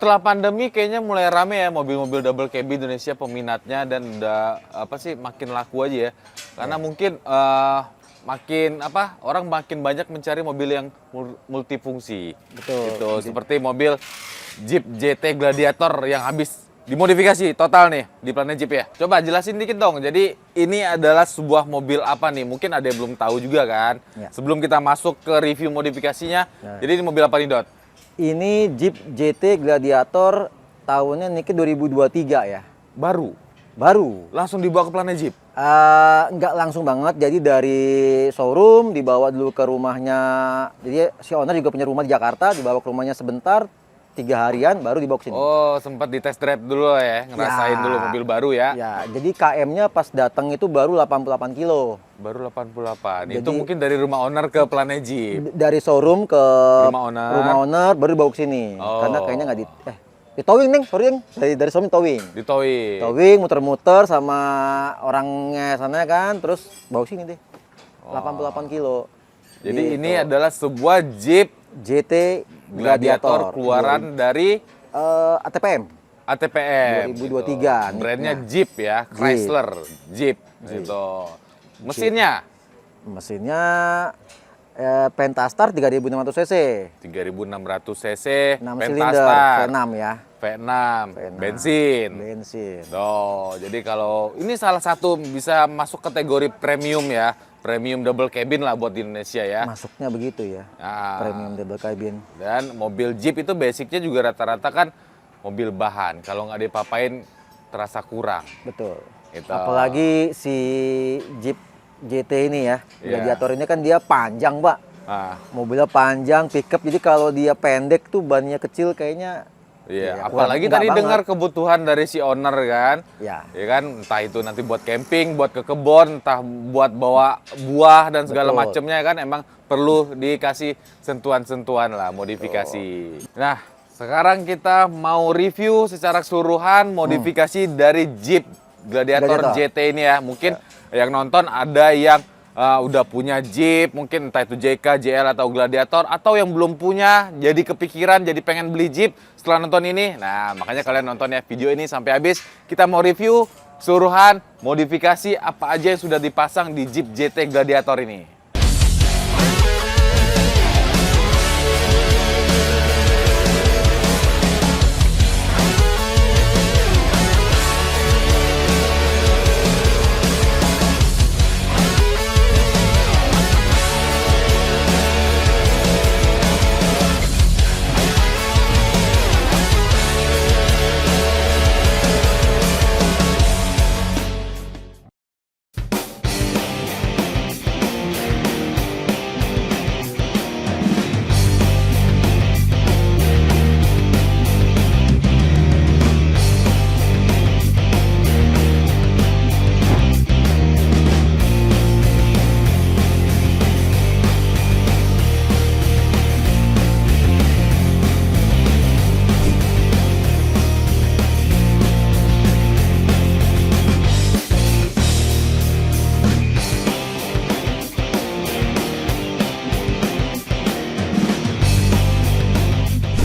setelah pandemi kayaknya mulai rame ya mobil-mobil double cabin Indonesia peminatnya dan udah makin laku aja ya. Karena mungkin orang makin banyak mencari mobil yang multifungsi. Betul. Gitu, seperti mobil Jeep JT Gladiator yang habis dimodifikasi total nih di Planet Jeep ya. Coba jelasin dikit dong. Jadi ini adalah sebuah mobil apa nih? Mungkin ada yang belum tahu juga kan. Ya. Sebelum kita masuk ke review modifikasinya. Ya. Jadi ini mobil apa nih, Dot? Ini Jeep JT Gladiator tahunnya niki 2023 ya. Baru. Langsung dibawa ke Planet Jeep. Nggak langsung banget, jadi dari showroom dibawa dulu ke rumahnya. Jadi si owner juga punya rumah di Jakarta, dibawa ke rumahnya sebentar, 3 harian baru dibawa ke sini. Oh, sempat di test drive dulu ya, ngerasain dulu mobil baru ya. Ya, jadi KM-nya pas datang itu baru 88 kilo. Baru 88. Jadi, itu mungkin dari rumah owner ke Planet Jeep. Dari showroom ke rumah owner baru dibawa ke sini. Oh. Karena kayaknya nggak di towing, Neng. Sorry, Neng. Dari showroom towing. Di towing. Towing, muter-muter sama orangnya sana kan, terus bawa sini deh. 88 kilo. Jadi Gitu. ini adalah sebuah Jeep JT Gladiator keluaran dari ATPM ATPM. 2023. Gitu. Brandnya Nah. Jeep ya, Chrysler Jeep gitu. Mesinnya Pentastar 3600 cc. 3600 cc, 6 silinder, Pentastar V6 ya. V6, V6. bensin. Oh, Jadi kalau ini salah satu bisa masuk kategori premium ya, premium double cabin lah buat di Indonesia ya. masuknya begitu ya. Nah, Premium double cabin. dan mobil Jeep itu basicnya juga rata-rata kan mobil bahan. Kalau nggak dipapain terasa kurang. Betul. Gitu. Apalagi si Jeep GT ini ya, Iya. Gladiator ini kan dia panjang, Pak. Nah, Mobilnya panjang, pickup. Jadi kalau dia pendek tuh bannya kecil kayaknya. iya. Ya, Apalagi kurang tadi banget. dengar kebutuhan dari si owner kan. Ya. Ya kan, entah itu nanti buat camping, buat ke kebun, entah buat bawa buah dan segala Betul. macamnya kan emang perlu dikasih sentuhan-sentuhan lah, modifikasi. Nah, sekarang kita mau review secara keseluruhan modifikasi dari Jeep Gladiator Gladiator. JT ini ya. Mungkin yang nonton ada yang udah punya Jeep, mungkin entah itu JK, JL atau Gladiator, atau yang belum punya, jadi kepikiran, jadi pengen beli Jeep setelah nonton ini. Nah, makanya kalian nonton ya video ini sampai habis. Kita mau review keseluruhan modifikasi apa aja yang sudah dipasang di Jeep JT Gladiator ini.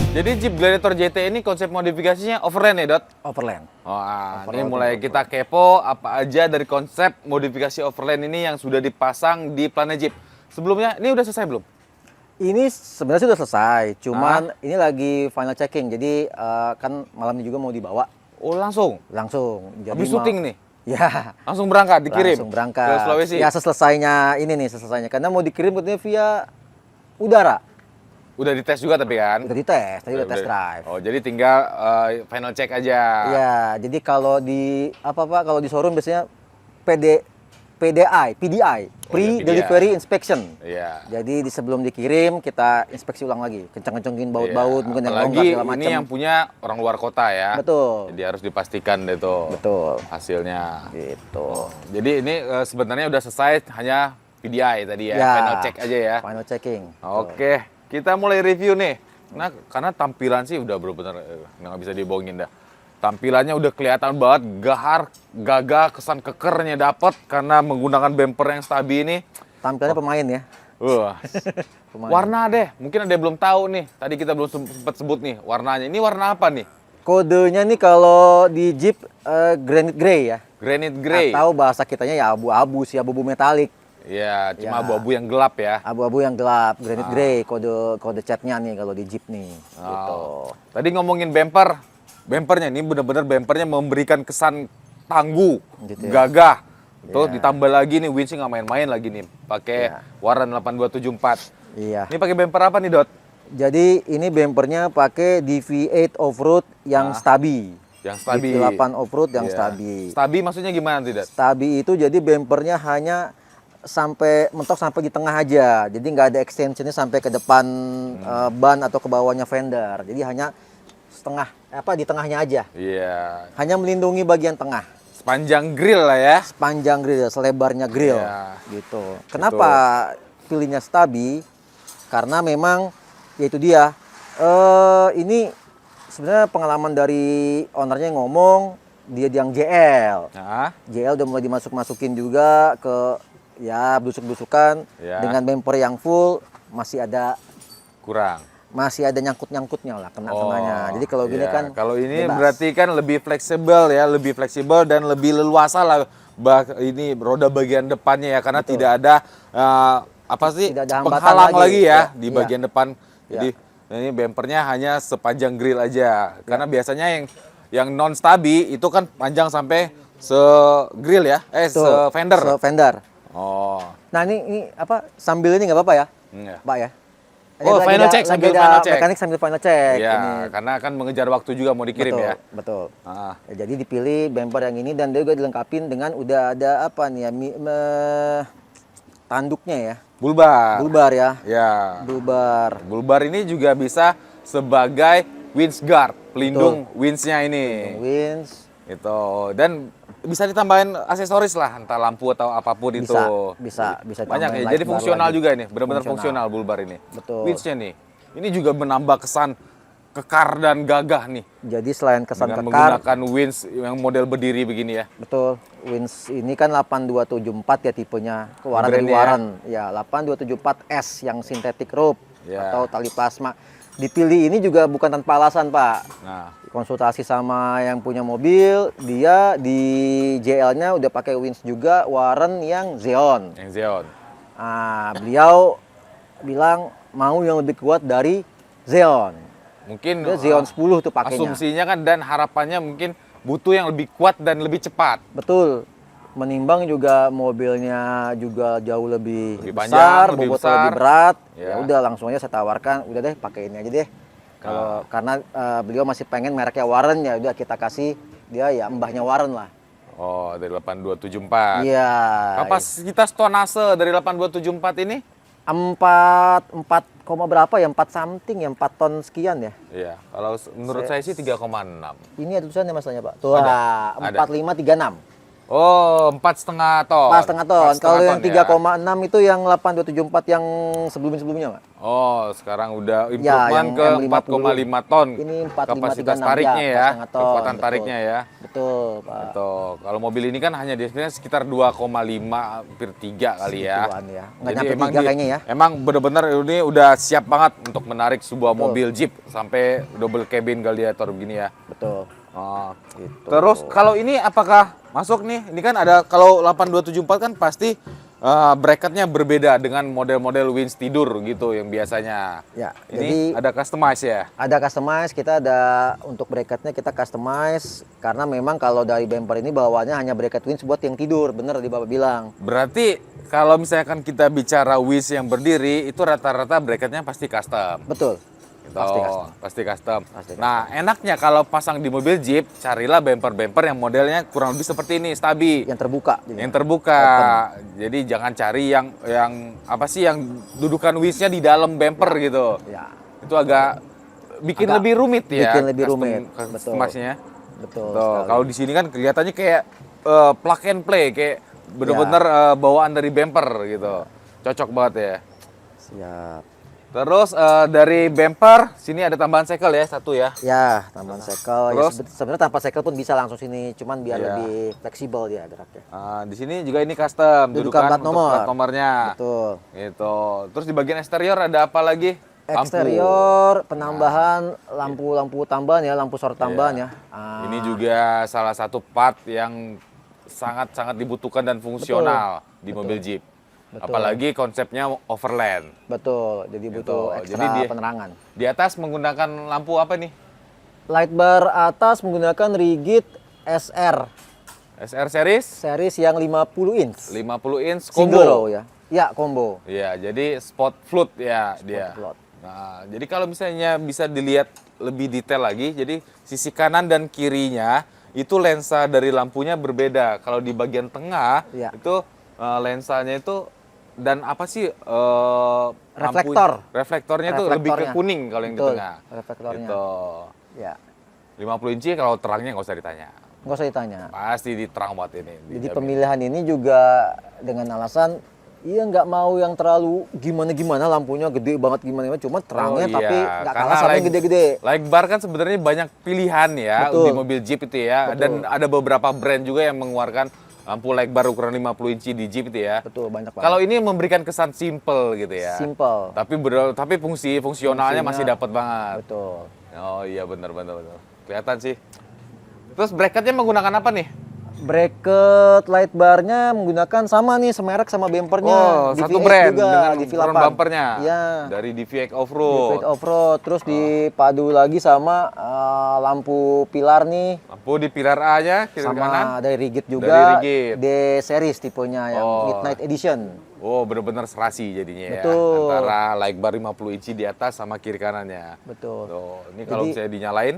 Jadi Jeep Gladiator JT ini konsep modifikasinya overland ya, Dot? Overland. Wah, ini Overland, mulai overland. kita kepo apa aja dari konsep modifikasi overland ini yang sudah dipasang di Planet Jeep. Sebelumnya, ini udah selesai belum? Ini sebenarnya sudah selesai, cuman ini lagi final checking. Jadi kan malam ini juga mau dibawa Oh, langsung? langsung. Jadi Habis syuting nih? Ya, Langsung berangkat, dikirim? langsung berangkat. Ke Sulawesi? Ya, seselesainya ini nih, seselesainya. Karena mau dikirim katanya via udara. Udah dites juga tapi kan? Udah dites, tadi udah test drive. Oh, jadi tinggal final check aja. Iya, jadi kalau di kalau di showroom biasanya PDI, pre-delivery inspection. Iya. Jadi sebelum dikirim kita inspeksi ulang lagi, kencang-kencangin baut-baut, Iya. mungkin yang Apalagi longgar segala ini macam. yang punya orang luar kota ya. Betul. Jadi harus dipastikan deh tuh Betul. hasilnya. Gitu. Jadi ini sebenarnya udah selesai, hanya PDI tadi ya, Ya. final check aja ya. Final checking. Oke, kita mulai review nih. Nah, karena tampilan sih udah bener-bener nggak bisa dibohongin dah. Tampilannya udah kelihatan banget, gahar, gagah, kesan kekernya dapet karena menggunakan bumper yang stabil ini. Tampilannya pemain ya. Wah, rumahnya. Warna deh, mungkin ada yang belum tahu nih. Tadi kita belum sempat sebut nih warnanya. Ini warna apa nih? Kodenya nih kalau di Jeep granite grey ya. Granite grey. Atau bahasa kitanya ya abu-abu sih, abu-abu metalik. Ya, cuma Ya. abu-abu yang gelap ya. Abu-abu yang gelap, granite grey kode catnya nih kalau di Jeep nih. Gitu. Oh. Tadi ngomongin bumper. Bumpernya ini bener-bener bumpernya memberikan kesan tangguh, Gitu ya. gagah. Tuh Ya. ditambah lagi nih winchnya nggak main-main lagi nih. Pakai Ya. Warren 8274. Iya. Ini pakai bumper apa nih, Dot? Jadi ini bempernya pakai DV8 off-road yang stabi. Yang stabi. DV8 off-road yang Iya. stabi. Stabi maksudnya gimana tidak? Stabi itu jadi bempernya hanya sampai mentok sampai di tengah aja. Jadi nggak ada extensionnya sampai ke depan ban atau ke bawahnya fender. Jadi hanya setengah di tengahnya aja. Iya. Hanya melindungi bagian tengah. Sepanjang grill lah ya. Panjang grill, selebarnya grill. Iya. Gitu. Kenapa pilihnya stabi? Karena memang yaitu dia. Ini sebenarnya pengalaman dari ownernya yang ngomong dia yang JL. Nah, JL udah mulai dimasuk-masukin juga ke ya blusuk-blusukan Ya. dengan bumper yang full masih ada kurang. nyangkut-nyangkutnya lah kena-kenanya. Jadi kalau gini Iya. kan Kalau ini bebas. berarti kan lebih fleksibel ya, lebih fleksibel dan lebih leluasa lah. Ini roda bagian depannya ya, karena tidak ada Tidak ada hambatan penghalang lagi lagi. ya Ya, di iya. bagian depan. Ya. Jadi ini bempernya hanya sepanjang grill aja. Karena biasanya yang non stabi itu kan panjang sampai se-grill ya, Tuh, se-fender. fender. Oh. Nah ini sambil ini nggak apa-apa ya, Iya. Pak ya? Oh, Lagi final ada- check, lagi sambil ada final check. mekanik sambil final check. Iya, Ini. karena kan mengejar waktu juga mau dikirim Betul, ya. betul. Ah. Ya, jadi dipilih bumper yang ini dan dia juga dilengkapin dengan udah ada apa nih ya, tanduknya ya, Bulbar. bulbar ya, Ya. bulbar. Bulbar ini juga bisa sebagai winch guard, pelindung winchnya ini. Wins Itu. Dan bisa ditambahin aksesoris lah, entah lampu atau apapun itu. bisa Banyak tambahin ya. light Jadi bar fungsional lagi. juga ini, benar-benar Fungsional. fungsional bulbar ini. Betul. Winchnya nih. Ini juga menambah kesan kekar dan gagah nih. Jadi selain kesan Dengan kekar, menggunakan winch yang model berdiri begini ya. betul. Wins ini kan 8274 ya tipenya, keluaran dari Brandnya ya. Warren. Ya, 8274S yang synthetic rope Ya. atau tali plasma. Dipilih ini juga bukan tanpa alasan, Pak. Nah, Konsultasi sama yang punya mobil, dia di JL-nya udah pakai winch juga Warren yang Xeon. yang Xeon. Nah, beliau bilang mau yang lebih kuat dari Xeon. Mungkin Dia Xeon 10 tuh pakainya. asumsinya kan dan harapannya mungkin butuh yang lebih kuat dan lebih cepat. Betul. Menimbang juga mobilnya juga jauh lebih, Lebih besar, panjang, lebih bobotnya besar. lebih berat. Ya. Ya udah langsung aja saya tawarkan, udah deh pakai ini aja deh. Kalau karena beliau masih pengen mereknya Warren ya udah kita kasih dia ya mbahnya Warren lah. Oh, dari 8274. Iya. Kapasitas tonase dari 8274 ini? 4 koma berapa ya? 4 something ya, 4 ton sekian ya. Iya, kalau menurut saya sih 3,6. Ini ada tulisannya masalahnya, Pak. Tuh, Ada. 4536. Oh, 4,5 ton. 4,5 ton. 4,5 Kalau yang ton ya. 3,6 itu yang 8274 yang sebelumnya, Pak. Oh, sekarang udah Ya, improvement yang ke M50. 4,5 ton. Ini 4536 kapasitas tariknya ya, 4,5 ton, kekuatan betul. tariknya ya. Betul, Pak. Betul. Kalau mobil ini kan hanya biasanya sekitar 2,5 hampir 3 kali ya. Segituan ya. Nggak nyampe 3 kayaknya ya. Emang bener-bener ini udah siap banget untuk menarik sebuah Betul. mobil Jeep sampai double cabin gladiator begini ya. Betul. Oh. Gitu. Terus kalau ini apakah masuk nih? Ini kan ada kalau 8274 kan pasti bracketnya berbeda dengan model-model winch tidur gitu yang biasanya. Ya, Ini jadi ada customize ya. ada customize, kita ada untuk bracketnya kita customize karena memang kalau dari bumper ini bawaannya hanya bracket winch buat yang tidur, bener tadi Bapak bilang. Berarti kalau misalkan kita bicara winch yang berdiri itu rata-rata bracketnya pasti custom. Betul. Gitu. Pasti custom. Pasti custom. Pasti Nah, enaknya kalau pasang di mobil Jeep, carilah bumper-bumper yang modelnya kurang lebih seperti ini, stabi. Yang terbuka. jadinya. Yang terbuka. Jadi jangan cari yang apa sih yang dudukan winch-nya di dalam bumper gitu. Ya, Itu agak bikin Agak lebih rumit ya. bikin lebih rumit. Betul. Customize-nya. betul. Tuh, sekali. kalau di sini kan kelihatannya kayak plug and play, kayak bener-bener bawaan dari bumper gitu. Cocok banget ya. Siap. Terus dari bumper sini ada tambahan sekel ya, satu ya. Ya, tambahan sekel. Ya, Terus? sebenarnya tanpa sekel pun bisa langsung sini, cuman biar Iya. lebih fleksibel dia geraknya. Di sini juga ini custom, Dudukan plat untuk nomor. plat nomornya. Betul. Gitu. Terus di bagian eksterior ada apa lagi? Lampu. Eksterior penambahan lampu-lampu tambahan ya, lampu sorot tambahan ya. Ini juga salah satu part yang sangat-sangat dibutuhkan dan fungsional di mobil Jeep. Betul. Apalagi konsepnya overland. Betul, jadi butuh Gitu. ekstra Jadi penerangan. Di atas menggunakan lampu apa nih? Light bar atas menggunakan rigid SR SR series series yang 50 inch. 50 inch Single row combo. ya. Ya, combo. Iya, jadi spot float ya dia. float. Nah, jadi kalau misalnya bisa dilihat lebih detail lagi, jadi sisi kanan dan kirinya itu lensa dari lampunya berbeda. Kalau di bagian tengah Iya. itu lensanya itu dan apa sih Reflektor. Reflektornya itu lebih ke Reflektornya. kuning kalau yang di Betul, tengah. reflektornya. Gitu. Ya, 50 inci kalau terangnya nggak usah ditanya. nggak usah ditanya. Pasti diterang banget ini. Jadi dijamin. pemilihan ini juga dengan alasan iya nggak mau yang terlalu gimana-gimana lampunya gede banget gimana cuma terangnya Oh, tapi iya. nggak Karena kalah sama yang gede-gede. Light bar kan sebenarnya banyak pilihan ya Betul. di mobil Jeep itu ya. Betul. Dan ada beberapa brand juga yang mengeluarkan lampu light bar ukuran 50 inci di Jeep itu ya. Betul, banyak banget. Kalau ini memberikan kesan simple gitu ya. Simple. Tapi fungsionalnya masih Fungsinya- dapat banget. Betul. Oh iya benar. Kelihatan sih. Terus bracketnya menggunakan apa nih? Bracket light barnya menggunakan sama nih semerek sama bempernya. Oh, satu DVX brand juga, dengan DV8. front bumpernya. Iya. Dari DVX DVX Off-Road. off-road terus dipadu lagi sama lampu pilar nih Lampu di pilar A-nya kiri sama kanan. dari rigid Dari juga rigid. D series tipenya yang Oh. Midnight Edition. Oh, bener-bener serasi jadinya ya. Betul. Antara light bar 50 inci di atas sama kiri kanannya. Betul. Tuh, ini kalau Jadi- misalnya dinyalain,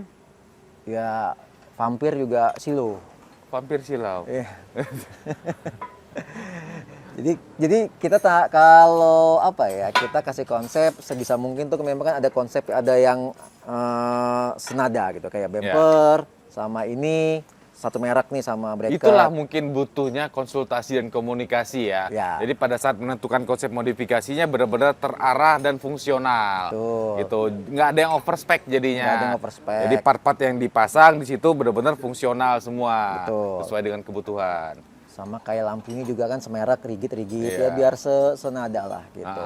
Ya vampir juga silo. vampir silau. Iya. jadi kita tak kalau apa ya kita kasih konsep sebisa mungkin tuh memang kan ada konsep ada yang senada gitu kayak bumper sama ini satu merek nih sama bracket. Itulah mungkin butuhnya konsultasi dan komunikasi ya. Ya. Jadi pada saat menentukan konsep modifikasinya benar-benar terarah dan fungsional. Betul. Gitu. Nggak ada yang overspec jadinya. Nggak ada yang overspec. Jadi part-part yang dipasang di situ benar-benar fungsional semua. Betul. Sesuai dengan kebutuhan. Sama kayak lampunya juga kan semerek rigid Iya. ya biar senada lah gitu.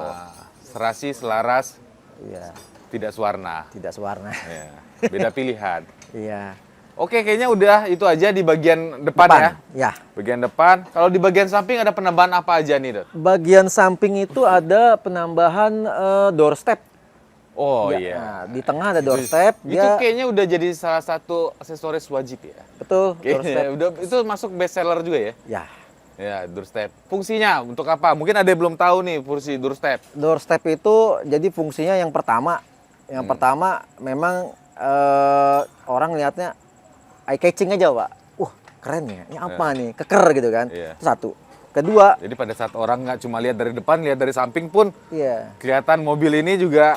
Serasi, selaras, Iya, tidak sewarna. tidak sewarna. Ya, beda pilihan. Iya. Oke, kayaknya udah itu aja di bagian depan, ya. Ya. Bagian depan. Kalau di bagian samping ada penambahan apa aja nih, Dok? Bagian samping itu ada penambahan doorstep. Oh Ya, iya. nah, di tengah ada doorstep. Itu Dia kayaknya udah jadi salah satu aksesoris wajib ya. betul Kayaknya doorstep. udah itu masuk best seller juga ya. Ya. Ya, doorstep. Fungsinya untuk apa? Mungkin ada yang belum tahu nih fungsi doorstep. Doorstep itu jadi fungsinya yang pertama. Yang pertama memang orang lihatnya eye catching aja, Pak. Wah, keren ya. Ini apa nih? Keker gitu kan. Iya. Itu satu. Kedua, Jadi pada saat orang nggak cuma lihat dari depan, lihat dari samping pun iya. kelihatan mobil ini juga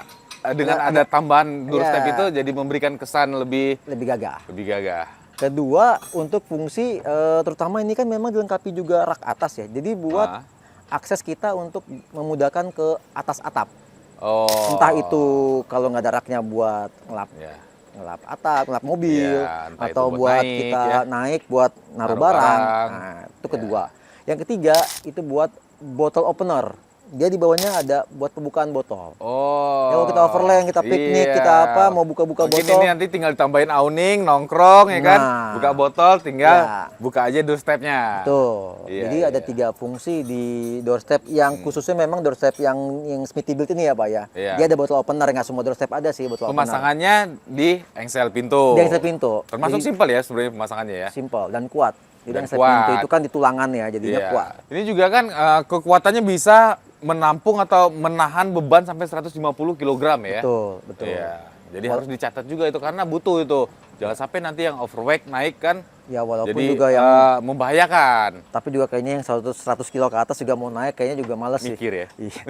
dengan ada tambahan doorstep Iya. itu jadi memberikan kesan lebih Lebih gagah. gagah. Kedua, untuk fungsi terutama ini kan memang dilengkapi juga rak atas ya. Jadi buat akses kita untuk memudahkan ke atas atap. Oh. Entah itu kalau nggak ada raknya buat Ya. ngelap atap, ngelap mobil, Iya, entah atau itu buat buat naik, kita ya. naik buat naruh Naruh barang. barang. Nah, itu kedua. Yang ketiga itu buat bottle opener. Dia di bawahnya ada buat pembukaan botol. Oh. Ya, kalau kita overland, kita piknik, iya. kita apa, mau buka-buka Mungkin botol. ini nanti tinggal ditambahin awning, nongkrong ya kan. Nah. Buka botol tinggal Ya. buka aja doorstepnya. Tuh. Iya, Jadi ada iya. 3 fungsi di doorstep yang khususnya memang doorstep yang Smithy-Built ini ya, Pak ya. Iya. Dia ada bottle opener, nggak semua doorstep ada sih bottle opener. Pemasangannya di engsel pintu. Di engsel pintu. Termasuk Jadi, simpel ya sebenarnya pemasangannya ya. simple dan kuat. Jadi Dan engsel pintu kuat. itu kan di tulangan ya, jadinya Iya. kuat. Ini juga kan kekuatannya bisa menampung atau menahan beban sampai 150 kg ya. Betul, betul. Iya. Jadi harus dicatat juga itu karena butuh itu. Jangan sampai nanti yang overweight naik kan. Ya walaupun Jadi juga yang membahayakan. tapi juga kayaknya yang 100 kilo ke atas juga mau naik kayaknya juga males sih. Mikir ya. Iya.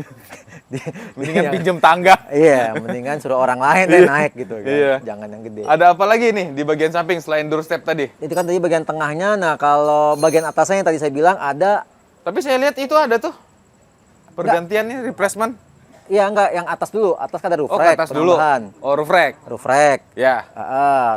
Di- Mendingan iya. pinjem tangga. Iya, mendingan suruh orang lain deh naik gitu kan. Iya. Jangan yang gede. Ada apa lagi nih di bagian samping selain doorstep tadi? Itu kan tadi bagian tengahnya. Nah, kalau bagian atasnya yang tadi saya bilang ada Tapi saya lihat itu ada tuh. Pergantian nih, replacement. Iya enggak, yang atas dulu. Atas kan ada roof Oh, ke rack, atas dulu. penambahan. Oh, roof rack. Roof rack. Ya.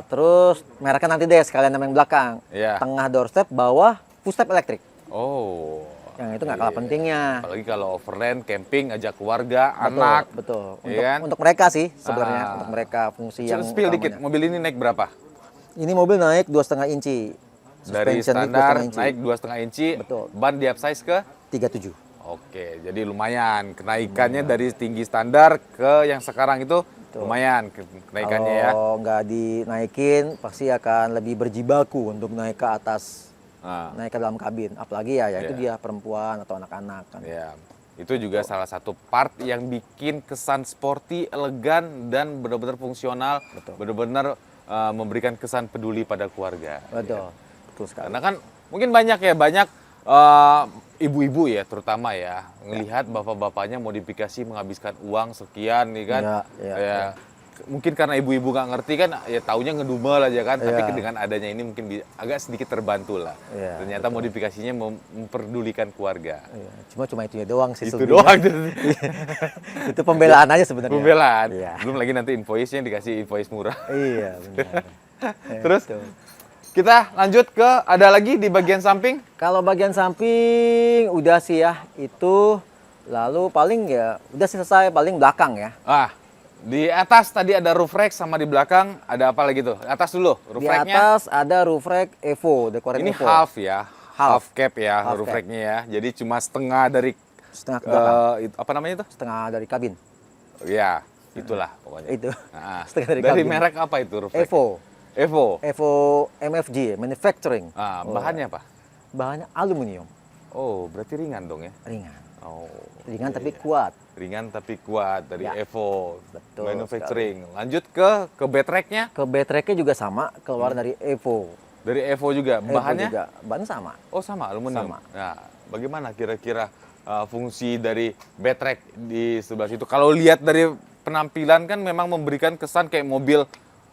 Terus mereknya nanti deh sekalian sama yang belakang. Iya. Tengah doorstep, bawah full step elektrik. Oh. Yang itu nggak kalah Iya. pentingnya. Apalagi kalau overland, camping, ajak keluarga, Betul, anak. betul. Iya kan? Untuk mereka sih sebenarnya, Ah. untuk mereka fungsi yang Spill dikit, utamanya. mobil ini naik berapa? Ini mobil naik 2,5 inci. Dari Suspension standar 2,5 inci. naik 2,5 inci, Betul. ban di upsize ke? 37. Oke, jadi lumayan. Kenaikannya dari tinggi standar ke yang sekarang itu lumayan kenaikannya ya. Kalau nggak dinaikin, pasti akan lebih berjibaku untuk naik ke atas, Nah, naik ke dalam kabin. Apalagi ya itu Iya. dia perempuan atau anak-anak kan. ya. Itu juga salah satu part yang bikin kesan sporty, elegan, dan benar-benar fungsional, benar-benar memberikan kesan peduli pada keluarga. Betul, betul sekali. Karena kan mungkin banyak ibu-ibu ya terutama ya ngelihat bapak-bapaknya modifikasi menghabiskan uang sekian nih kan. Ya. Mungkin karena ibu-ibu nggak ngerti kan ya taunya ngedumel aja kan. Tapi Ya. dengan adanya ini mungkin agak sedikit terbantu lah. Ya, Ternyata modifikasinya memperdulikan keluarga. Iya, cuma itunya doang sih Itu selebihnya. doang. Itu pembelaan aja sebenarnya. Pembelaan. Iya. Belum lagi nanti invoice-nya dikasih invoice murah. Iya, benar. Terus Itu. kita lanjut ke ada lagi di bagian samping. Kalau bagian samping udah sih ya, itu lalu paling ya udah sih selesai, paling belakang ya. Di atas tadi ada roof rack sama di belakang ada apa lagi tuh? Atas dulu, roof Di racknya. atas ada roof rack Evo, dekoran Ini Evo. half ya, half cap ya Half roof cap. racknya ya. Jadi cuma setengah dari Setengah ke belakang, apa namanya itu? setengah dari kabin. Ya, itulah pokoknya. Itu. Nah, Setengah dari dari kabin. merek apa itu roof rack? Evo. Evo. Evo MFG, manufacturing. Bahannya apa? Bahannya aluminium, Oh, berarti ringan dong ya? ringan. Oh, Ringan tapi kuat. ringan tapi kuat dari Ya. Evo Betul manufacturing. Lanjut ke bed racknya Ke baterai juga sama, keluar dari Evo. dari Evo juga. Evo Bahannya? juga, bahan sama. Oh sama aluminium. Sama. Nah, bagaimana kira-kira fungsi dari baterai di sebelah situ? Kalau lihat dari penampilan kan memang memberikan kesan kayak mobil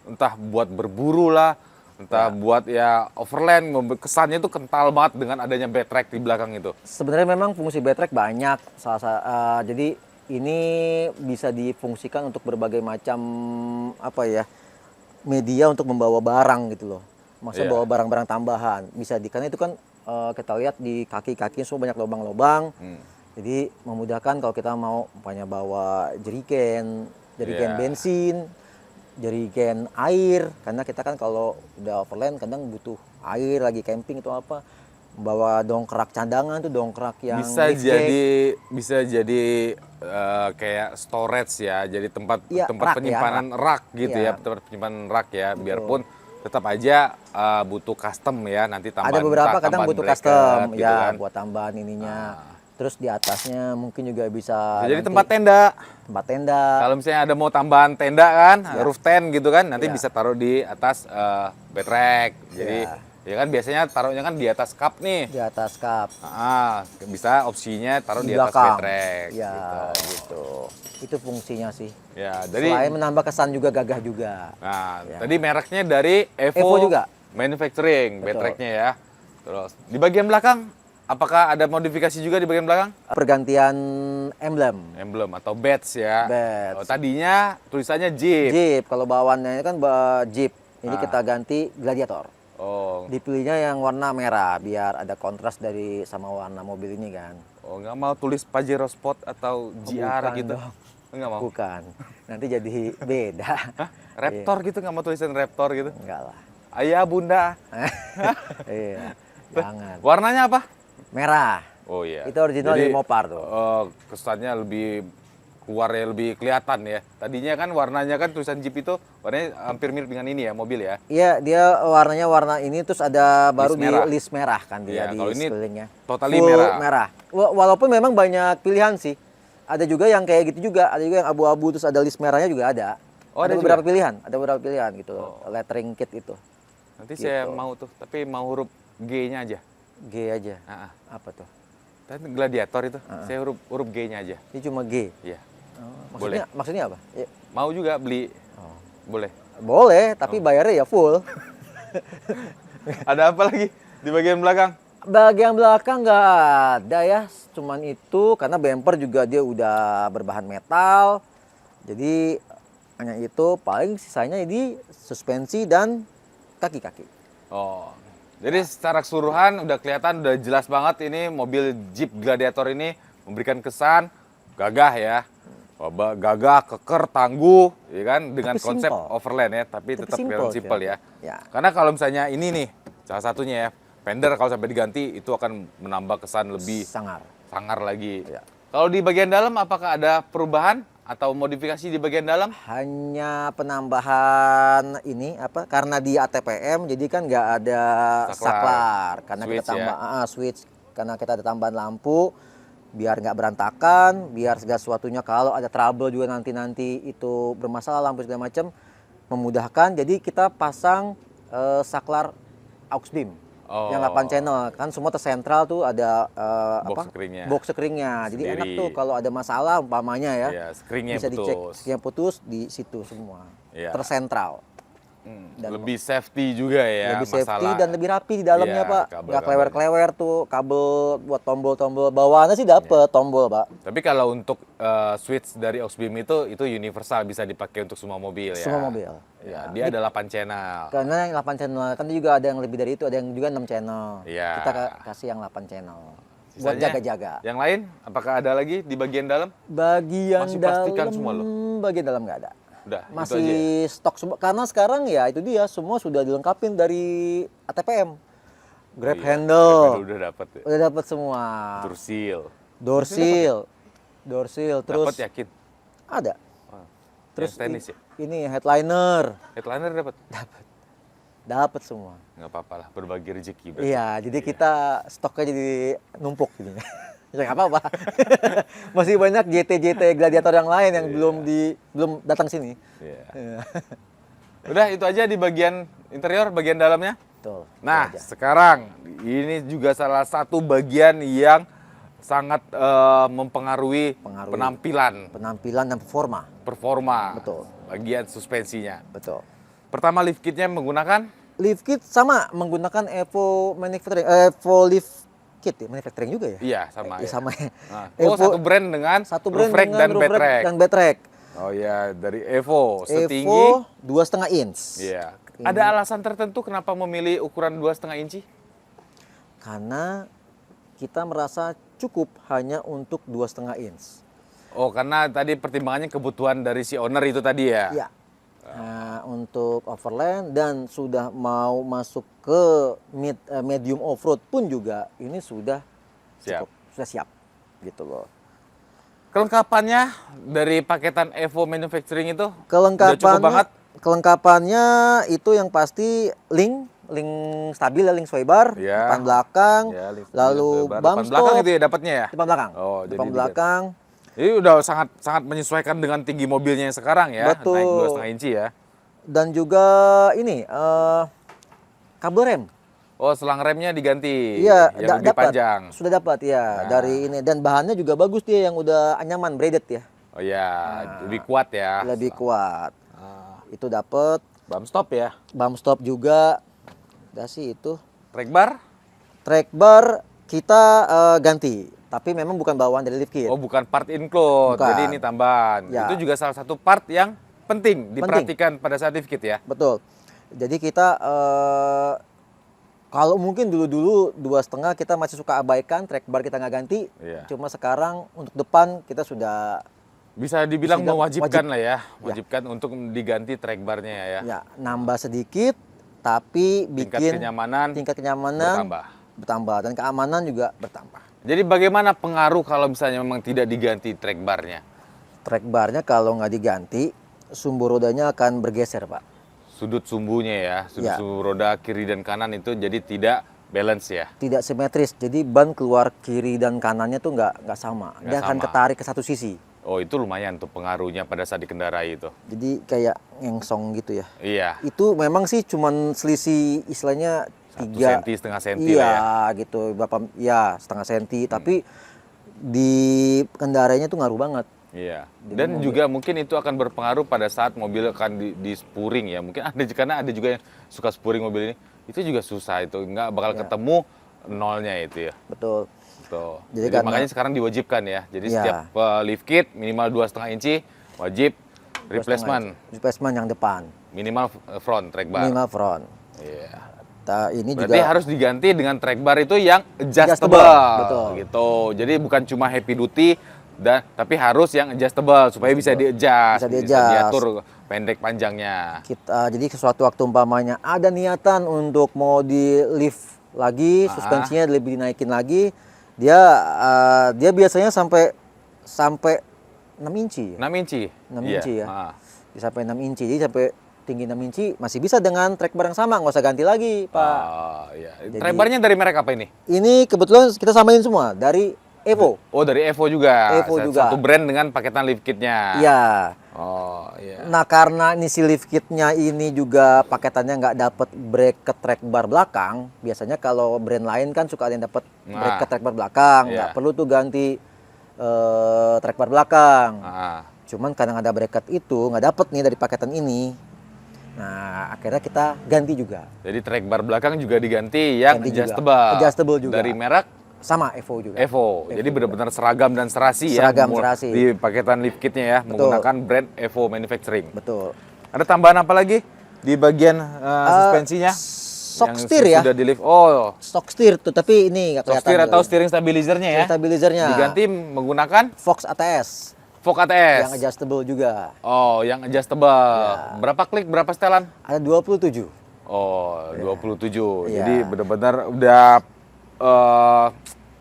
entah buat berburu lah, entah buat ya overland. Kesannya itu kental banget dengan adanya baterai di belakang itu. Sebenarnya memang fungsi baterai banyak. Jadi ini bisa difungsikan untuk berbagai macam apa ya media untuk membawa barang gitu loh. Maksudnya Iya. bawa barang-barang tambahan. Bisa karena itu kan kita lihat di kaki-kaki semua banyak lubang-lubang. Jadi memudahkan kalau kita mau umpamanya bawa jerigen Iya. bensin, jerigen air. Karena kita kan kalau udah overland kadang butuh air lagi camping itu apa. Bawa dongkrak cadangan tuh, dongkrak yang Bisa jadi kayak storage ya, jadi tempat Iya, tempat rak ya, penyimpanan rak gitu Iya. ya, tempat penyimpanan rak ya. Biarpun tetap aja butuh custom ya, nanti tambahan ada beberapa tak, kadang tambahan butuh bracket custom gitu ya kan. buat tambahan ininya. Terus di atasnya mungkin juga bisa Jadi nanti tempat tenda. tempat tenda. Kalau misalnya ada mau tambahan tenda kan, roof tent gitu kan, nanti Iya. bisa taruh di atas bed rack. Jadi Iya. ya kan biasanya taruhnya kan di atas cup nih. Di atas kap Bisa opsinya taruh di atas belakang. bed rack. Ya gitu. Itu fungsinya sih. Ya, jadi Selain menambah kesan juga gagah juga. nah, Ya. tadi mereknya dari Evo, Evo juga. Manufacturing, bed Betul. racknya ya. Terus di bagian belakang, apakah ada modifikasi juga di bagian belakang? Pergantian emblem. Emblem atau badge ya. Badge. Oh, tadinya tulisannya Jeep. Jeep, kalau bawaannya kan Jeep. Ini kita ganti Gladiator. Oh, Dipilihnya yang warna merah biar ada kontras dari sama warna mobil ini kan. oh nggak mau tulis Pajero Sport atau GR bukan gitu? dong. Nggak mau. Bukan. Nanti jadi beda. Hah? Raptor gitu nggak mau tulisan Raptor gitu? Enggak lah. Ayah bunda. Iya. Jangan. Warnanya apa? Merah. Oh iya. Itu original Jadi, dari Mopar tuh. Kesannya lebih keluarnya lebih kelihatan ya. Tadinya kan warnanya kan tulisan Jeep itu warnanya hampir mirip dengan ini ya mobil ya. Iya, dia warnanya warna ini terus ada baru List merah. di list merah kan dia Iya, di kalau ini sekelilingnya. totally Full merah. Walaupun memang banyak pilihan sih. Ada juga yang kayak gitu juga, ada juga yang abu-abu terus ada list merahnya juga ada. Oh, ada beberapa juga? pilihan, ada beberapa pilihan gitu. Lettering kit itu. Nanti saya Gitu. mau tuh, tapi mau huruf G-nya aja. G aja. Ah, ah. Apa tuh? Tadi gladiator itu, saya huruf G-nya aja. Ini cuma G. Iya. Maksudnya apa? Ya, Mau juga beli. Oh. Boleh. boleh, Oh. tapi bayarnya ya full. Ada apa lagi di bagian belakang? Bagian belakang nggak ada ya, cuman itu karena bumper juga dia udah berbahan metal. Jadi hanya itu, paling sisanya di suspensi dan kaki-kaki. Oh, jadi secara keseluruhan udah kelihatan, udah jelas banget ini mobil Jeep Gladiator ini memberikan kesan gagah ya. Gagah, keker, tangguh, ya kan, dengan Tapi konsep simple. overland ya, tapi Tapi tetap simple, simple ya. Ya. Karena kalau misalnya ini nih, salah satunya ya, fender kalau sampai diganti itu akan menambah kesan lebih Sangar. sangar lagi. Ya. Kalau di bagian dalam apakah ada perubahan atau modifikasi di bagian dalam? Hanya penambahan ini apa? Karena di ATPM jadi kan nggak ada saklar. Karena Switch kita tambah ya. switch. Karena kita ada tambahan lampu, biar nggak berantakan, biar segala sesuatunya kalau ada trouble juga nanti itu bermasalah lampu segala macam memudahkan. Jadi kita pasang saklar aux beam Oh. yang 8 channel kan, semua tersentral tuh ada Box screennya. box screennya. Jadi Sendiri. enak tuh kalau ada masalah umpamanya ya, Iya, screennya bisa dicek putus. screennya putus di situ semua, Iya. tersentral. Dan Lebih safety juga ya, lebih safety masalah. dan lebih rapi di dalamnya, Iya, Pak. kabel-kabelnya. Nggak klewer-klewer tuh kabel buat tombol-tombol. Bawaannya sih dapet tombol, Pak. Tapi kalau untuk switch dari aux beam itu universal, bisa dipakai untuk semua mobil ya. Semua mobil. Ya, dia ada 8 channel. Karena yang 8 channel kan juga ada yang lebih dari itu, ada yang juga 6 channel. Iya. Kita kasih yang 8 channel. Buat Sisanya, jaga-jaga. Yang lain, apakah ada lagi di bagian dalam? Bagian Masih dalam plastikan semua loh? Bagian dalam nggak ada. Udah, itu aja Masih ya? stok semua. Karena sekarang ya itu dia semua sudah dilengkapin dari ATPM. Grab Iya, handle. udah dapat ya. Udah dapat semua. Tursil. Door seal. Door seal terus Dapat yakin? ada. Wah, Terus yang stainless ya? ini headliner Headliner dapat? dapat semua. Nggak apa-apa lah, berbagi rezeki berarti. Iya, jadi kita stoknya jadi numpuk jadinya. Ya nggak apa-apa. Masih banyak GT Gladiator yang lain yang belum datang sini. Iya. Iya. Udah, itu aja di bagian interior, bagian dalamnya. Betul. Nah, itu aja. sekarang ini juga salah satu bagian yang sangat mempengaruhi Penampilan dan performa Betul. bagian suspensinya. betul. Pertama, lift kitnya menggunakan Lift kit sama menggunakan Evo manufacturing, Evo lift kit ya, manufacturing juga ya? iya sama Ya, ya. sama ya. Nah, Evo, satu brand dengan satu brand roof rack dengan dan roof bed rack rack. dan bed rack. Oh ya, dari Evo setinggi. Evo 2,5 inch. Iya. Ada alasan tertentu kenapa memilih ukuran 2,5 inci? Karena kita merasa cukup hanya untuk 2,5 inch. Oh, karena tadi pertimbangannya kebutuhan dari si owner itu tadi ya? Ya. Nah, untuk overland dan sudah mau masuk ke medium off-road pun juga ini sudah Siap. cukup, sudah siap gitu loh. Kelengkapannya dari paketan Evo Manufacturing itu udah cukup Kelengkapannya, banget? kelengkapannya itu yang pasti link stabil ya, link sway bar, Ya. depan belakang, Ya, lift lalu depan bump belakang stop, itu ya dapatnya ya? depan belakang, Oh, jadi depan dia- belakang, Jadi udah sangat menyesuaikan dengan tinggi mobilnya yang sekarang ya, Betul. naik 2,5 inci ya. dan juga ini kabel rem. Oh, selang remnya diganti, Iya, yang lebih dapat. panjang. Sudah dapat ya Nah. dari ini, dan bahannya juga bagus dia yang udah anyaman braided ya, Oh ya, lebih kuat ya. lebih kuat. Ah, Itu dapat bump stop ya. bump stop juga. Udah sih itu. Track bar? Track bar kita ganti, tapi memang bukan bawaan dari lift kit. Oh, bukan part include. Bukan. Jadi ini tambahan. Ya. Itu juga salah satu part yang penting diperhatikan pada saat lift kit ya. Betul. Jadi kita kalau mungkin dulu-dulu 2,5 kita masih suka abaikan, track bar kita nggak ganti. Iya. Cuma sekarang untuk depan kita sudah Bisa dibilang Bisa mewajibkan wajib. lah ya. Wajibkan untuk diganti track barnya ya. ya nambah sedikit, tapi bikin tingkat kenyamanan bertambah dan keamanan juga bertambah. Jadi bagaimana pengaruh kalau misalnya memang tidak diganti track barnya? Track barnya kalau nggak diganti, sumbu rodanya akan bergeser, Pak. Sudut sumbunya ya, sudut Ya. sumbu roda kiri dan kanan itu jadi tidak balance ya. Tidak simetris, jadi ban keluar kiri dan kanannya tuh nggak sama. Nggak Dia akan sama. ketarik ke satu sisi. Oh, itu lumayan tuh pengaruhnya pada saat dikendarai itu. Jadi kayak ngengsong gitu ya. Iya. Itu memang sih cuman selisih istilahnya 1 3 senti, setengah senti iya lah ya. gitu, berapa ya setengah senti, tapi di kendaranya tuh ngaruh banget. Iya. Dan juga mungkin itu akan berpengaruh pada saat mobil akan di spuring ya. Mungkin ada, karena ada juga yang suka spuring mobil ini. Itu juga susah itu, nggak bakal Ya. ketemu nolnya itu ya. Betul. Betul. Jadi Jadi karena- makanya sekarang diwajibkan ya. Jadi Iya. setiap lift kit minimal 2,5 inci wajib replacement. Replacement yang depan, Minimal front track bar. minimal front. Iya. Ini Berarti juga harus diganti dengan track bar itu yang adjustable. Betul. Gitu. Jadi bukan cuma heavy duty tapi harus yang adjustable supaya bisa di-adjust, Bisa di-adjust. diatur pendek panjangnya. jadi sesuatu waktu umpamanya ada niatan untuk mau di lift lagi, suspensinya lebih dinaikin lagi, dia biasanya sampai 6 inci. 6 inci. 6 Iya. inci ya. Ah. Sampai 6 inci. Jadi sampai tinggi 6 inci masih bisa dengan track bar yang sama, nggak usah ganti lagi, Pak. Iya. Jadi- Track barnya dari merek apa ini? Ini kebetulan kita samain semua dari Evo. Oh, dari Evo juga. Evo juga. Satu brand dengan paketan lift kitnya. Iya. Oh, iya. Nah, karena ini si lift kitnya ini juga paketannya nggak dapet bracket track bar belakang. Biasanya kalau brand lain kan suka ada yang dapet Nah. bracket track bar belakang, nggak Iya. perlu tuh ganti track bar belakang. Ah. Cuman kadang ada bracket itu nggak dapet nih dari paketan ini. Nah, akhirnya kita ganti juga. Jadi track bar belakang juga diganti yang Ganti juga. adjustable. Adjustable juga. Dari merek Sama Evo juga. Evo. Jadi benar-benar seragam dan serasi Seragam, ya. serasi. Di paketan lift kitnya ya, Betul. menggunakan brand Evo Manufacturing. Betul. Ada tambahan apa lagi di bagian suspensinya? Shock Yang steer ya. Sudah di lift. Oh, Stock steer tuh, tapi ini nggak shock kelihatan. steer atau kali. steering stabilizernya ya? Stabilizernya. Diganti menggunakan Fox ATS Fog ATS. yang adjustable juga. Oh, yang adjustable. Berapa klik, berapa setelan? Ada 27. Oh, 27. Iya. Jadi benar-benar udah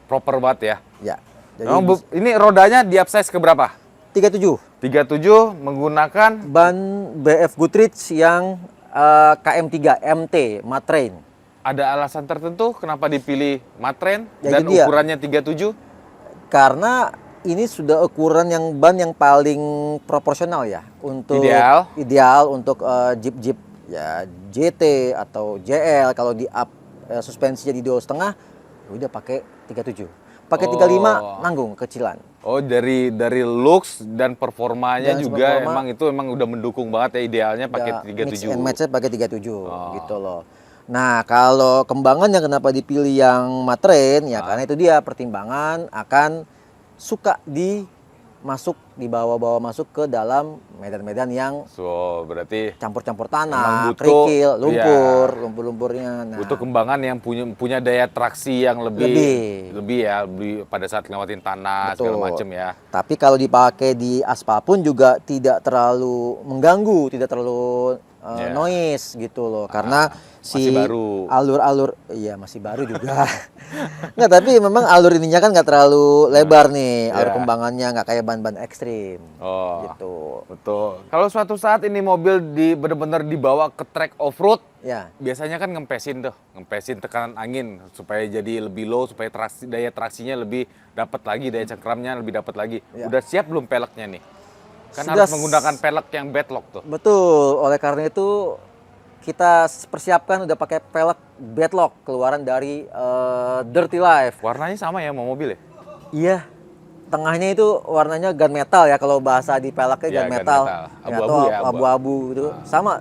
proper banget ya. Ya. Jadi Memang ini rodanya di upsize ke berapa? 37. 37 menggunakan Ban BF Goodrich yang KM3 MT Matrain. ada alasan tertentu kenapa dipilih Matren Ya, dan itu dia. ukurannya 37? Karena ini sudah ukuran yang ban yang paling proporsional ya untuk ideal untuk Jeep ya GT atau JL. Kalau di up suspensinya di 2,5 udah pakai 37. Pakai 35 nanggung kecilan. Oh, dari looks dan performanya Dan juga performa, emang udah mendukung banget ya, idealnya pakai Ya, mix 37. and match-nya pakai 37 gitu loh. Nah, kalau kembangannya kenapa dipilih yang Matren ya karena itu dia pertimbangan akan suka dibawa masuk ke dalam medan-medan yang So, berarti campur-campur Emang tanah, butuh, kerikil, lumpur, iya. lumpur-lumpurnya. Nah, butuh kembangan yang punya daya traksi yang lebih pada saat lewatin tanah Betul. segala macam ya. tapi kalau dipakai di aspal pun juga tidak terlalu mengganggu, tidak terlalu Ya. noise gitu loh. Karena masih baru. alur-alur iya masih baru juga. Nggak, tapi memang alur ininya kan nggak terlalu lebar nih, alur Ya. kembangannya nggak kayak ban-ban ekstrim. Oh, Gitu. betul. Kalau suatu saat ini mobil benar-benar dibawa ke track off-road, Ya, biasanya kan ngempesin tekanan angin supaya jadi lebih low, supaya daya traksinya lebih dapat lagi, daya cengkramnya lebih dapat lagi. Ya. Udah siap belum peleknya nih? Kan Sudah harus menggunakan pelek yang bedlock tuh. betul. Oleh karena itu kita persiapkan udah pakai pelek bedlock keluaran dari Dirty Life. Warnanya sama ya sama mobil ya? Iya. Tengahnya itu warnanya gunmetal ya kalau bahasa di peleknya Iya, gunmetal. gunmetal. Ya, Abu-abu atau ya, abu-abu gitu.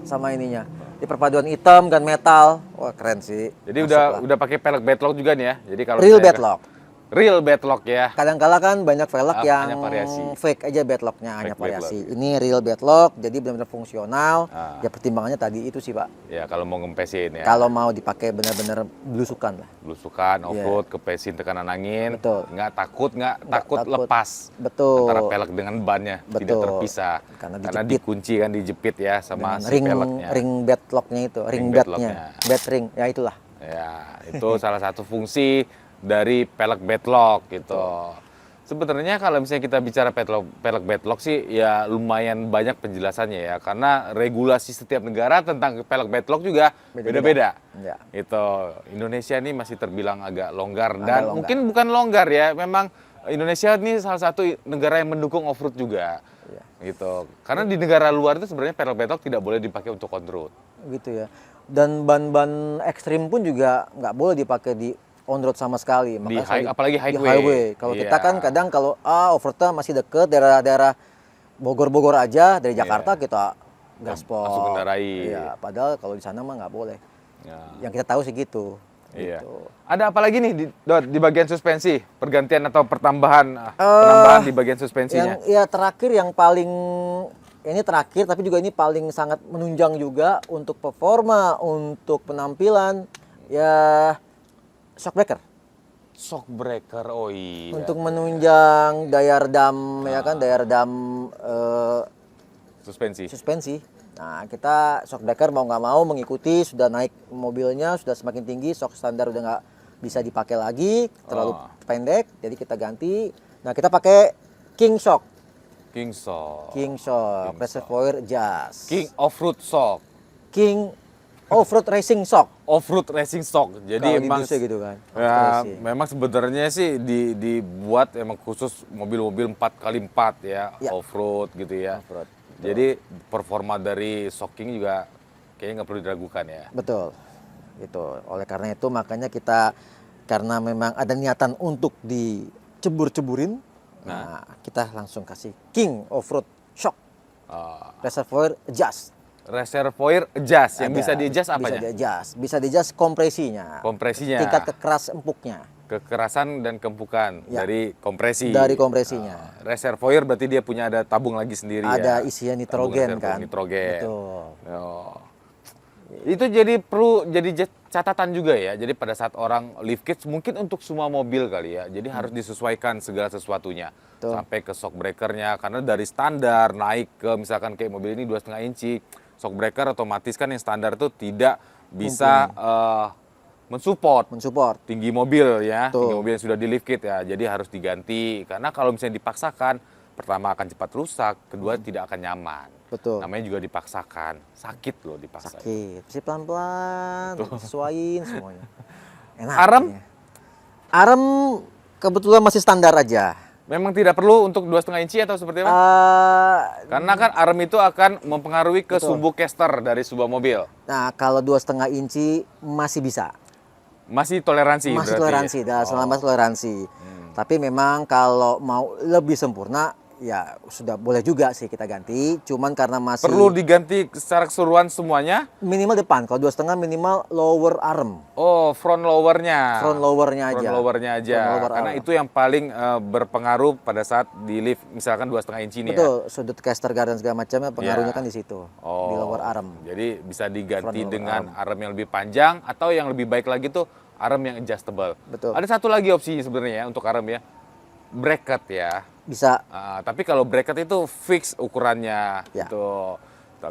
Sama ininya. Di perpaduan hitam gunmetal. Wah, keren sih. Jadi Masuk lah. udah pakai pelek bedlock juga nih ya. Jadi kalau Real misalnya- bedlock. Real bedlock ya. Kadang-kala kan banyak velg yang Hanya variasi. fake aja bedlocknya, hanya Fake variasi. bedlock. Ini real bedlock, jadi benar-benar fungsional. Ah. Ya pertimbangannya tadi itu sih Pak. Ya kalau mau ngempesin ya. Kalau mau dipakai benar-benar belusukan lah. Belusukan, off-road, kepesin tekanan angin. Betul. Nggak takut takut. lepas. Betul. Antara pelek dengan bannya tidak Betul. terpisah. Karena Karena dijepit. dikunci kan, dijepit ya sama Dengan si peleknya. ring bedlocknya itu, ring bednya, bed ring, ya itulah. Ya, itu salah satu fungsi dari pelek bedlock gitu. Sebenarnya kalau misalnya kita bicara pelek bedlock sih ya lumayan banyak penjelasannya ya, karena regulasi setiap negara tentang pelek bedlock juga beda-beda. Ya. Itu Indonesia ini masih terbilang agak longgar Agak dan longgar. mungkin bukan longgar ya, memang Indonesia ini salah satu negara yang mendukung off-road juga. Iya. Gitu. Karena di negara luar itu sebenarnya pelek bedlock tidak boleh dipakai untuk on-road. Gitu ya. Dan ban-ban ekstrim pun juga nggak boleh dipakai di on road sama sekali. Apalagi di highway. Kalau Iya. kita kan kadang kalau off-roadnya masih deket daerah-daerah Bogor aja dari Jakarta kita gaspol. langsung kendarai. Iya, padahal kalau di sana mah nggak boleh. Ya. Yang kita tahu sih gitu. Iya. Gitu. Ada apa lagi nih di bagian suspensi? Pergantian atau penambahan di bagian suspensinya? Yang ya terakhir yang paling ini terakhir tapi juga ini paling sangat menunjang juga untuk performa, untuk penampilan ya shock breaker. Shock breaker, oh iya. Untuk menunjang daya redam ya kan, daya redam Suspensi. suspensi. Nah, kita shock breaker mau nggak mau mengikuti, sudah naik mobilnya, sudah semakin tinggi, shock standar udah nggak bisa dipakai lagi, terlalu pendek, jadi kita ganti. Nah, kita pakai King Shock. King Shock. King Shock, reservoir adjust. King Off-Road Shock. King Off-Road Racing Shock. Off-Road Racing Shock. Jadi Kalau emang di Indonesia gitu kan. ya, Racing. memang sebenarnya sih dibuat emang khusus mobil-mobil 4x4 ya, Ya. off-road gitu ya. Off-road, Jadi performa dari shocking juga kayaknya nggak perlu diragukan ya. Betul. Gitu. Oleh karena itu makanya kita karena memang ada niatan untuk dicebur-ceburin, nah kita langsung kasih King Off-Road Shock. Reservoir adjust. Reservoir adjust yang Ada. bisa di-adjust apanya? Bisa di-adjust kompresinya. Kompresinya. Tingkat kekeras empuknya. Kekerasan dan kempukan Ya. dari kompresi. Dari kompresinya. Reservoir berarti dia punya ada tabung lagi sendiri ya. Ada isian nitrogen Tabung kan. Nitrogen. Betul. Oh. Itu jadi perlu jadi catatan juga ya. Jadi pada saat orang lift kit mungkin untuk semua mobil kali ya. Jadi harus disesuaikan segala sesuatunya. Betul. Sampai ke shock breakernya karena dari standar naik ke misalkan kayak mobil ini 2,5 inci, shock breaker otomatis kan yang standar itu tidak bisa mensupport tinggi mobil ya, Betul. tinggi mobil yang sudah di lift kit ya. Jadi harus diganti karena kalau misalnya dipaksakan, pertama akan cepat rusak, kedua tidak akan nyaman. Betul. Namanya juga dipaksakan, sakit loh dipaksa. Sakit. Mesti pelan-pelan, sesuaiin semuanya. Enak. Arem? jadinya. Arem kebetulan masih standar aja. Memang tidak perlu untuk 2,5 inci atau seperti apa? Karena kan arem itu akan mempengaruhi ke sumbu caster dari sebuah mobil. Nah, kalau 2,5 inci masih bisa. Masih toleransi Masih berarti. toleransi, selama toleransi. Tapi memang kalau mau lebih sempurna, ya sudah boleh juga sih kita ganti. Cuman karena masih Perlu diganti secara keseluruhan semuanya? minimal depan. Kalau 2,5 minimal lower arm. Oh, front lowernya. Front lowernya aja. Front lowernya aja. Front lower Karena arm. itu yang paling berpengaruh pada saat di lift, misalkan 2,5 inci nih ya. Betul, sudut caster guard dan segala macamnya pengaruhnya Ya. kan di situ. Oh, Di lower arm. Jadi bisa diganti Front lower dengan arm yang lebih panjang atau yang lebih baik lagi tuh arm yang adjustable. Betul. Ada satu lagi opsi sebenarnya ya untuk arm ya. Bracket ya. Bisa. Tapi kalau bracket itu fix ukurannya Ya. gitu.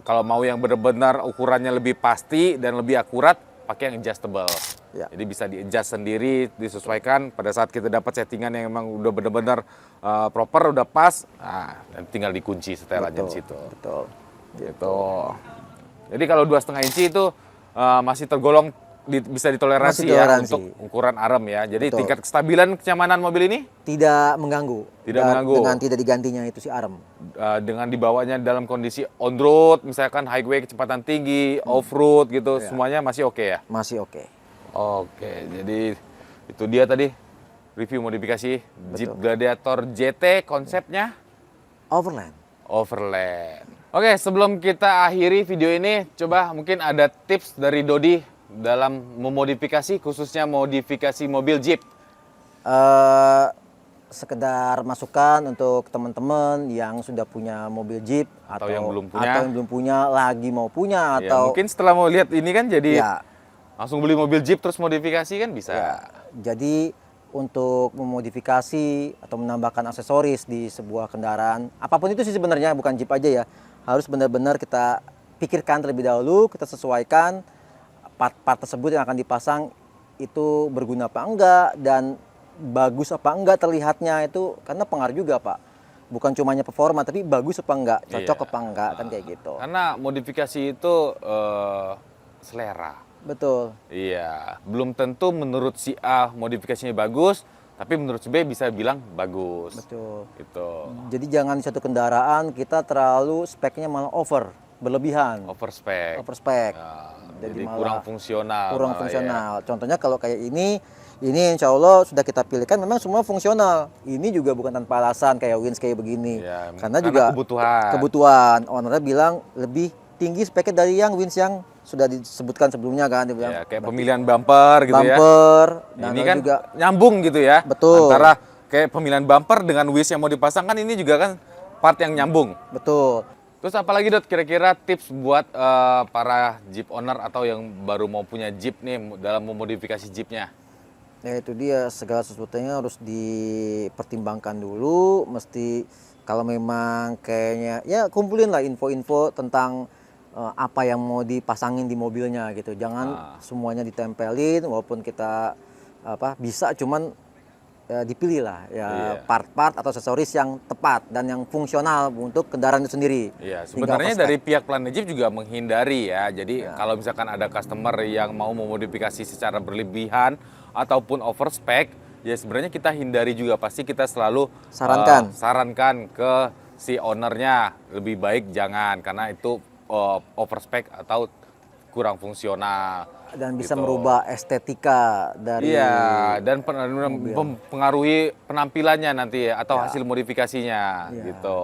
Kalau mau yang benar-benar ukurannya lebih pasti dan lebih akurat, pakai yang adjustable. Ya. Jadi bisa di-adjust sendiri, disesuaikan pada saat kita dapat settingan yang memang udah benar-benar proper, udah pas, dan tinggal dikunci setelannya di situ. Betul. Gitu. Jadi kalau 2,5 inci itu masih tergolong bisa ditoleransi, Masih ya toleransi. untuk ukuran arm ya. Jadi Betul. tingkat kestabilan kenyamanan mobil ini Tidak mengganggu. Tidak mengganggu. Dengan tidak digantinya itu si arm. dengan dibawanya dalam kondisi on road, misalkan highway kecepatan tinggi, off road gitu, semuanya masih oke ya. Masih oke. Oke, jadi itu dia tadi review modifikasi Jeep Gladiator GT, konsepnya Overland. Overland. Oke, sebelum kita akhiri video ini, coba mungkin ada tips dari Dodi dalam memodifikasi, khususnya modifikasi mobil Jeep. Sekedar masukan untuk teman-teman yang sudah punya mobil Jeep Atau yang belum punya. atau yang belum punya, lagi mau punya Ya, atau mungkin setelah mau lihat ini kan jadi ya, langsung beli mobil Jeep terus modifikasi kan bisa. ya. Jadi untuk memodifikasi atau menambahkan aksesoris di sebuah kendaraan, apapun itu sih sebenarnya, bukan Jeep aja ya, harus benar-benar kita pikirkan terlebih dahulu, kita sesuaikan part-part tersebut yang akan dipasang itu berguna apa enggak dan bagus apa enggak terlihatnya, itu karena pengaruh juga Pak. Bukan cumanya performa tapi bagus apa enggak, cocok Iya. apa enggak, kan kayak gitu. Karena modifikasi itu selera. Betul. Iya, belum tentu menurut si A modifikasinya bagus, tapi menurut si B bisa bilang bagus. Betul. Gitu. Jadi jangan di satu kendaraan kita terlalu speknya malah berlebihan. Over spec. Over spek. Ya, Jadi jadi malah kurang fungsional. kurang malah fungsional. Contohnya kalau kayak ini insya Allah sudah kita pilihkan memang semua fungsional. Ini juga bukan tanpa alasan kayak Wins kayak begini. Ya, karena karena juga kebutuhan. kebutuhan. Ownernya bilang lebih tinggi speknya dari yang Wins yang sudah disebutkan sebelumnya kan, dia bilang Ya, kayak pemilihan bumper gitu ya. bumper dan Ini lalu kan juga nyambung gitu ya. Betul. Antara kayak pemilihan bumper dengan wheels yang mau dipasang, kan ini juga kan part yang nyambung. betul. Terus apalagi Dot, kira-kira tips buat para Jeep owner atau yang baru mau punya Jeep nih dalam memodifikasi Jeepnya? Ya itu dia, segala sesuatunya harus dipertimbangkan dulu, mesti kalau memang kayaknya ya kumpulin lah info-info tentang apa yang mau dipasangin di mobilnya gitu. Jangan semuanya ditempelin walaupun kita bisa, cuman dipilih lah ya Iya. part-part atau aksesoris yang tepat dan yang fungsional untuk kendaraan itu sendiri. Iya, Tinggal sebenarnya overspec. dari pihak Planet Jeep juga menghindari ya. Jadi kalau misalkan ada customer yang mau memodifikasi secara berlebihan ataupun overspec, ya sebenarnya kita hindari juga. Pasti kita selalu sarankan ke si ownernya, lebih baik jangan, karena itu overspec atau kurang fungsional. Dan bisa gitu. merubah estetika dari Iya, dan mempengaruhi penampilannya nanti ya, atau hasil modifikasinya Ya, gitu. gitu.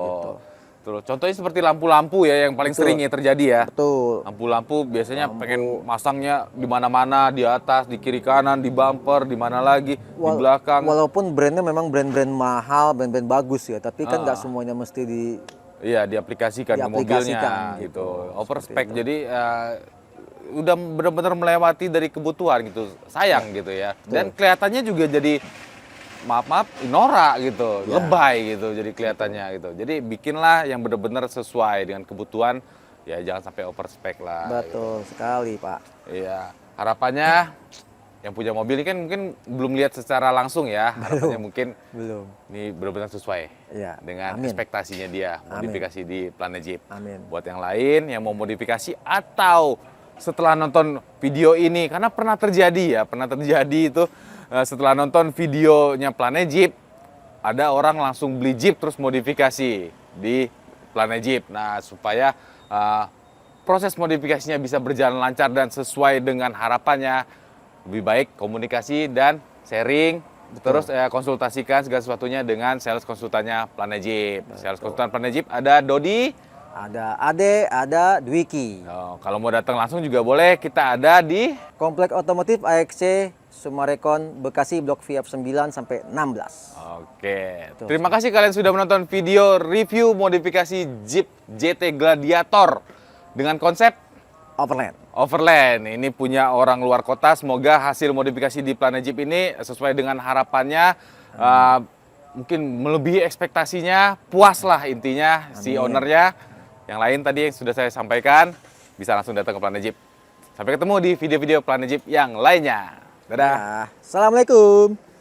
Terus contohnya seperti lampu-lampu ya yang paling sering ya terjadi ya. Betul. Lampu-lampu biasanya pengen masangnya di mana-mana, di atas, di kiri kanan, di bumper, di mana lagi, di belakang. Walaupun brandnya memang brand-brand mahal, brand-brand bagus ya, tapi kan nggak semuanya mesti Iya, diaplikasikan ke mobilnya gitu. Overspec. Jadi udah benar-benar melewati dari kebutuhan gitu. Sayang gitu ya. Dan kelihatannya juga jadi maaf norak gitu, lebay gitu jadi kelihatannya gitu. Jadi bikinlah yang benar-benar sesuai dengan kebutuhan, ya jangan sampai overspec lah. betul sekali, Pak. Iya, harapannya yang punya mobil ini kan mungkin belum lihat secara langsung ya. Harapannya mungkin Belum. ini benar-benar sesuai Iya. dengan Amin. ekspektasinya dia modifikasi di Planet Jeep. Amin. Buat yang lain yang mau modifikasi atau setelah nonton video ini, karena pernah terjadi itu setelah nonton videonya Planet Jeep, ada orang langsung beli Jeep terus modifikasi di Planet Jeep. Nah, supaya proses modifikasinya bisa berjalan lancar dan sesuai dengan harapannya, lebih baik komunikasi dan sharing. Terus konsultasikan segala sesuatunya dengan sales konsultannya Planet Jeep. Sales konsultan Planet Jeep ada Dodi, Ada Ade, ada Dwiki. oh, kalau mau datang langsung juga boleh. Kita ada di Komplek Otomotif AXC Sumarekon Bekasi Blok VF 9 sampai 16. Oke. Terima kasih kalian sudah menonton video review modifikasi Jeep JT Gladiator dengan konsep Overland. Overland. Ini punya orang luar kota. Semoga hasil modifikasi di Planet Jeep ini sesuai dengan harapannya. Mungkin melebihi ekspektasinya. Puas lah intinya si ownernya. Yang lain tadi yang sudah saya sampaikan, bisa langsung datang ke Planet Jeep. Sampai ketemu di video-video Planet Jeep yang lainnya. Dadah. Assalamualaikum.